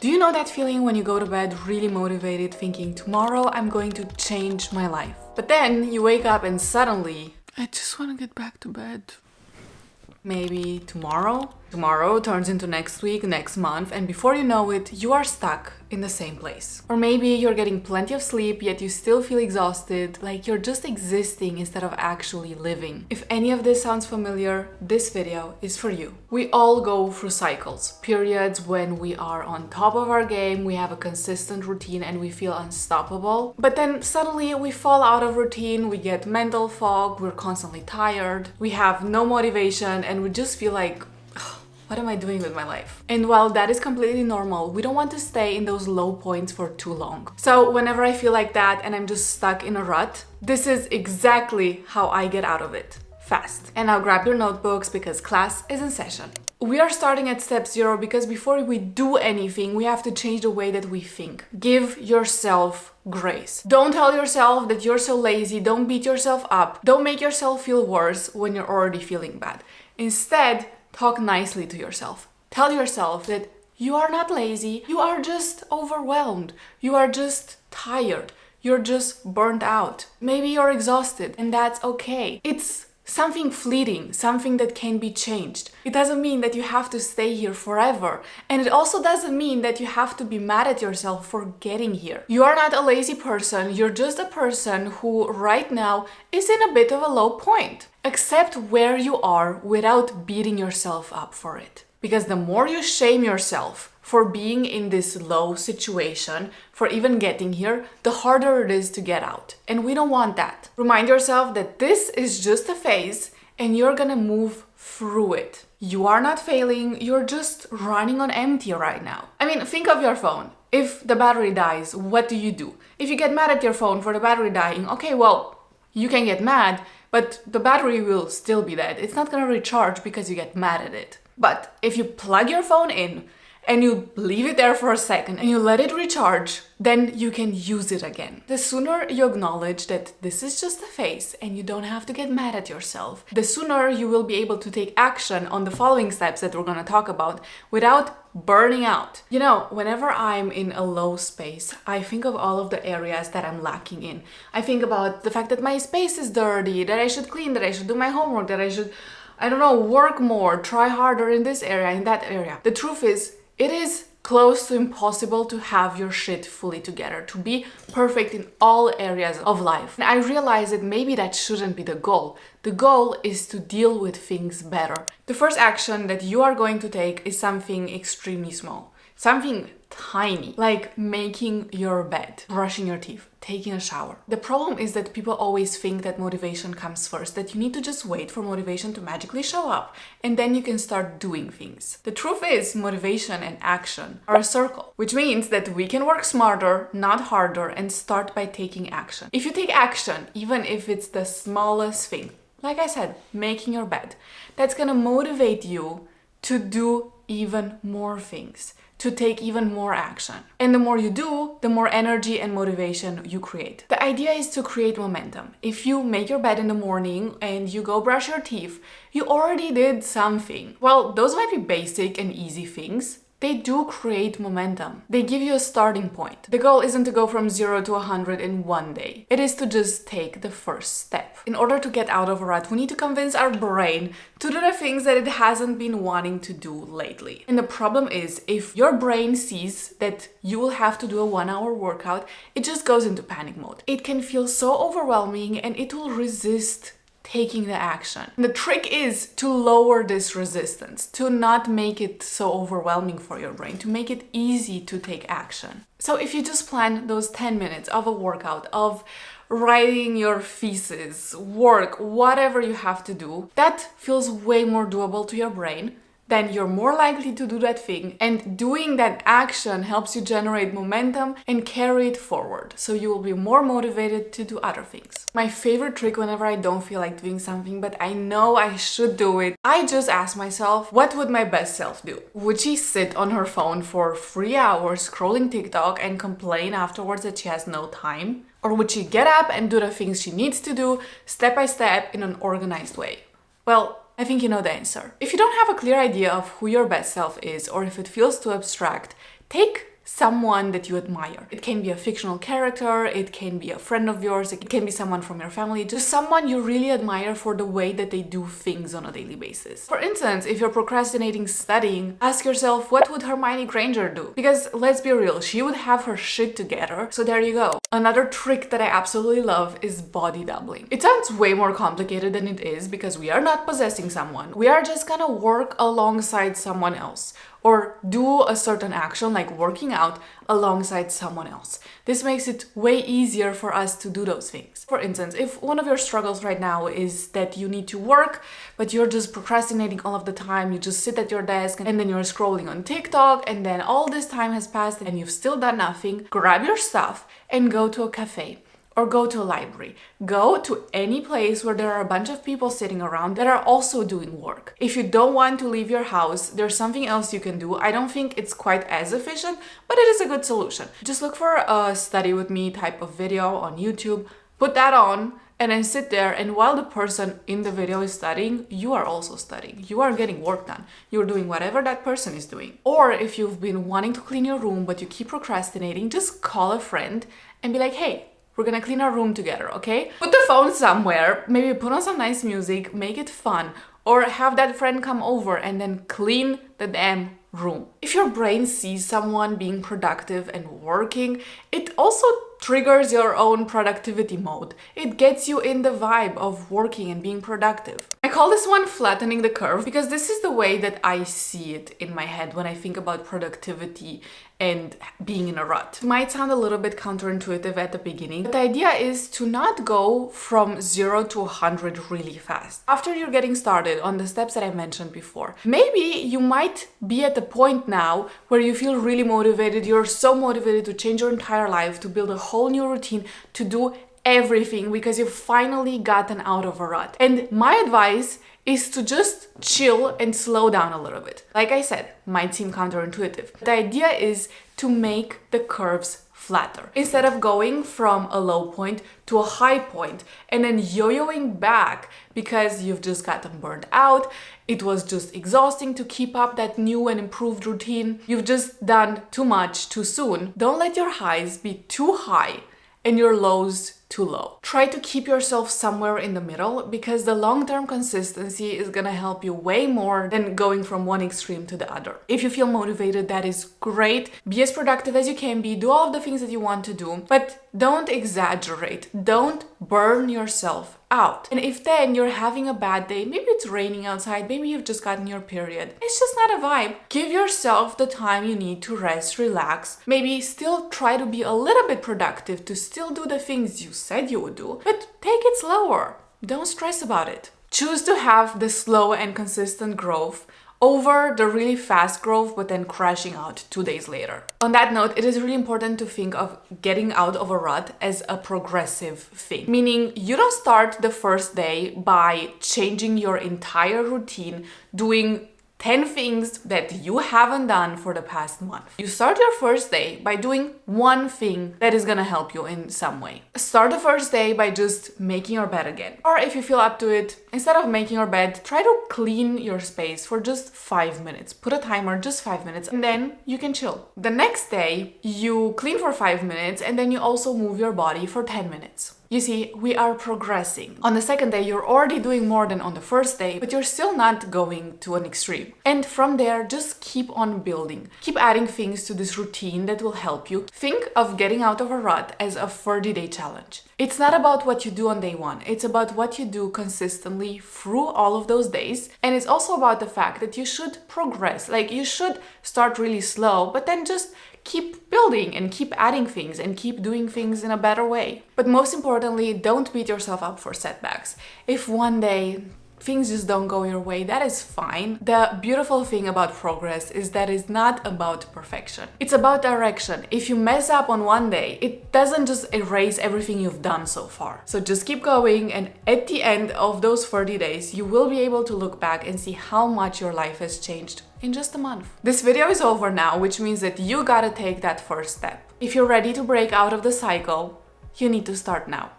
Do you know that feeling when you go to bed really motivated, thinking, tomorrow I'm going to change my life? But then you wake up and suddenly, I just want to get back to bed. Maybe tomorrow? Tomorrow turns into next week, next month, and before you know it, you are stuck in the same place. Or maybe you're getting plenty of sleep, yet you still feel exhausted, like you're just existing instead of actually living. If any of this sounds familiar, this video is for you. We all go through cycles, periods when we are on top of our game, we have a consistent routine and we feel unstoppable. But then suddenly we fall out of routine, we get mental fog, we're constantly tired, we have no motivation, and we just feel like, what am I doing with my life? And while that is completely normal, we don't want to stay in those low points for too long. So whenever I feel like that and I'm just stuck in a rut, this is exactly how I get out of it. Fast. And now grab your notebooks because class is in session. We are starting at step 0 because before we do anything, we have to change the way that we think. Give yourself grace. Don't tell yourself that you're so lazy. Don't beat yourself up. Don't make yourself feel worse when you're already feeling bad. Instead, talk nicely to yourself. Tell yourself that you are not lazy, you are just overwhelmed, you are just tired, you're just burnt out. Maybe you're exhausted, and that's okay. It's something fleeting, something that can be changed. It doesn't mean that you have to stay here forever. And it also doesn't mean that you have to be mad at yourself for getting here. You are not a lazy person, you're just a person who right now is in a bit of a low point. Accept where you are without beating yourself up for it. Because the more you shame yourself for being in this low situation, for even getting here, the harder it is to get out. And we don't want that. Remind yourself that this is just a phase and you're gonna move through it. You are not failing, you're just running on empty right now. I mean, think of your phone. If the battery dies, what do? If you get mad at your phone for the battery dying, okay, well, you can get mad, but the battery will still be dead. It's not gonna recharge because you get mad at it. But if you plug your phone in and you leave it there for a second and you let it recharge, then you can use it again. The sooner you acknowledge that this is just a phase and you don't have to get mad at yourself, the sooner you will be able to take action on the following steps that we're gonna talk about without burning out. You know, whenever I'm in a low space, I think of all of the areas that I'm lacking in. I think about the fact that my space is dirty, that I should clean, that I should do my homework, that I should, work more, try harder in this area, in that area. The truth is, it is close to impossible to have your shit fully together, to be perfect in all areas of life. And I realize that maybe that shouldn't be the goal. The goal is to deal with things better. The first action that you are going to take is something extremely small, something tiny, like making your bed, brushing your teeth, taking a shower. The problem is that people always think that motivation comes first, that you need to just wait for motivation to magically show up and then you can start doing things. The truth is, motivation and action are a circle, which means that we can work smarter, not harder, and start by taking action. If you take action, even if it's the smallest thing, like I said, making your bed, that's gonna motivate you to do even more things, to take even more action. And the more you do, the more energy and motivation you create. The idea is to create momentum. If you make your bed in the morning and you go brush your teeth, you already did something. Well, those might be basic and easy things. They do create momentum. They give you a starting point. The goal isn't to go from 0 to 100 in one day. It is to just take the first step. In order to get out of a rut, we need to convince our brain to do the things that it hasn't been wanting to do lately. And the problem is, if your brain sees that you will have to do a 1-hour workout, it just goes into panic mode. It can feel so overwhelming and it will resist taking the action. And the trick is to lower this resistance, to not make it so overwhelming for your brain, to make it easy to take action. So if you just plan those 10 minutes of a workout, of writing your thesis, work, whatever you have to do, that feels way more doable to your brain. Then you're more likely to do that thing, and doing that action helps you generate momentum and carry it forward, so you will be more motivated to do other things. My favorite trick whenever I don't feel like doing something but I know I should do it, I just ask myself, what would my best self do? Would she sit on her phone for 3 hours scrolling TikTok and complain afterwards that she has no time? Or would she get up and do the things she needs to do step by step in an organized way? Well, I think you know the answer. If you don't have a clear idea of who your best self is, or if it feels too abstract, take someone that you admire. It can be a fictional character, it can be a friend of yours, it can be someone from your family, just someone you really admire for the way that they do things on a daily basis. For instance, if you're procrastinating studying, ask yourself, what would Hermione Granger do? Because let's be real, she would have her shit together. So there you go. Another trick that I absolutely love is body doubling. It sounds way more complicated than it is because we are not possessing someone. We are just gonna work alongside someone else or do a certain action like working out alongside someone else. This makes it way easier for us to do those things. For instance, if one of your struggles right now is that you need to work, but you're just procrastinating all of the time, you just sit at your desk and then you're scrolling on TikTok and then all this time has passed and you've still done nothing, grab your stuff and go to a cafe. Or go to a library. Go to any place where there are a bunch of people sitting around that are also doing work. If you don't want to leave your house, there's something else you can do. I don't think it's quite as efficient, but it is a good solution. Just look for a study with me type of video on YouTube, put that on, and then sit there, and while the person in the video is studying, you are also studying. You are getting work done. You're doing whatever that person is doing. Or if you've been wanting to clean your room, but you keep procrastinating, just call a friend and be like, hey, we're gonna clean our room together, okay? Put the phone somewhere, maybe put on some nice music, make it fun, or have that friend come over and then clean the damn room. If your brain sees someone being productive and working, it also triggers your own productivity mode. It gets you in the vibe of working and being productive. I call this one flattening the curve because this is the way that I see it in my head when I think about productivity and being in a rut. It might sound a little bit counterintuitive at the beginning, but the idea is to not go from 0 to 100 really fast. After you're getting started on the steps that I mentioned before, maybe you might be at the point now where you feel really motivated. You're so motivated to change your entire life, to build a whole new routine, to do everything because you've finally gotten out of a rut. And my advice is to just chill and slow down a little bit. Like I said, might seem counterintuitive. The idea is to make the curves flatter. Instead of going from a low point to a high point and then yo-yoing back because you've just gotten burned out, it was just exhausting to keep up that new and improved routine, you've just done too much too soon. Don't let your highs be too high and your lows too low. Try to keep yourself somewhere in the middle because the long-term consistency is gonna help you way more than going from one extreme to the other. If you feel motivated, that is great. Be as productive as you can be, do all of the things that you want to do, but don't exaggerate. Don't burn yourself out. And if then you're having a bad day, maybe it's raining outside, maybe you've just gotten your period, it's just not a vibe. Give yourself the time you need to rest, relax, maybe still try to be a little bit productive, to still do the things you said you would do, but take it slower. Don't stress about it. Choose to have the slow and consistent growth over the really fast growth but then crashing out 2 days later. On that note, it is really important to think of getting out of a rut as a progressive thing. Meaning you don't start the first day by changing your entire routine, doing 10 things that you haven't done for the past month. You start your first day by doing one thing that is gonna help you in some way. Start the first day by just making your bed again. Or if you feel up to it, instead of making your bed, try to clean your space for just 5 minutes. Put a timer, just 5 minutes, and then you can chill. The next day, you clean for 5 minutes and then you also move your body for 10 minutes. You see, we are progressing. On the second day, you're already doing more than on the first day, but you're still not going to an extreme. And from there, just keep on building. Keep adding things to this routine that will help you. Think of getting out of a rut as a 30-day challenge. It's not about what you do on day one. It's about what you do consistently through all of those days. And it's also about the fact that you should progress. Like, you should start really slow, but then just keep building and keep adding things and keep doing things in a better way. But most importantly, don't beat yourself up for setbacks. If one day things just don't go your way, that is fine. The beautiful thing about progress is that it's not about perfection. It's about direction. If you mess up on one day, it doesn't just erase everything you've done so far. So just keep going, and at the end of those 30 days, you will be able to look back and see how much your life has changed in just a month. This video is over now, which means that you gotta take that first step. If you're ready to break out of the cycle, you need to start now.